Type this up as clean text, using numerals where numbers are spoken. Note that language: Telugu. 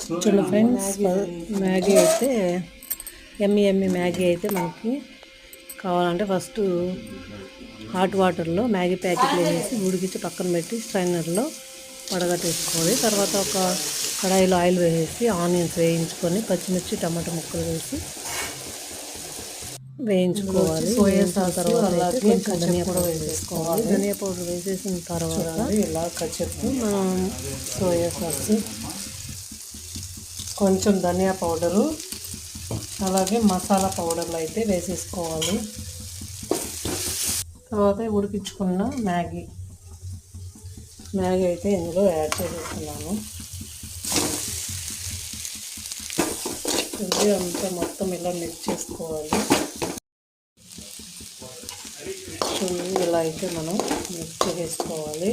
చూడండి ఫ్రెండ్స్, మ్యాగీ అయితే ఎమ్మి మ్యాగీ అయితే మనకి కావాలంటే ఫస్ట్ హాట్ వాటర్లో మ్యాగీ ప్యాకెట్లు వేసి ఉడికించి పక్కన పెట్టి స్ట్రైనర్లో వడగట్టేసుకోవాలి. తర్వాత ఒక కడాయిలో ఆయిల్ వేసేసి ఆనియన్స్ వేయించుకొని పచ్చిమిర్చి టమాటా ముక్కలు వేసి వేయించుకోవాలి. వేయించిన తర్వాత కొంచెం ధనియా పౌడర్ వేసుకోవాలి. ధనియా పౌడర్ వేసేసిన తర్వాత ఇలా కచ్చప్పు, సోయా సాస్, కొంచెం ధనియా పౌడరు, అలాగే మసాలా పౌడర్లు అయితే వేసేసుకోవాలి. తర్వాత ఉడికించుకున్న మ్యాగీ అయితే ఇందులో యాడ్ చేసేస్తున్నాను. ఇది అంతా మొత్తం ఇలా మిక్స్ చేసుకోవాలి. ఇలా అయితే మనం మిక్స్ చేసుకోవాలి.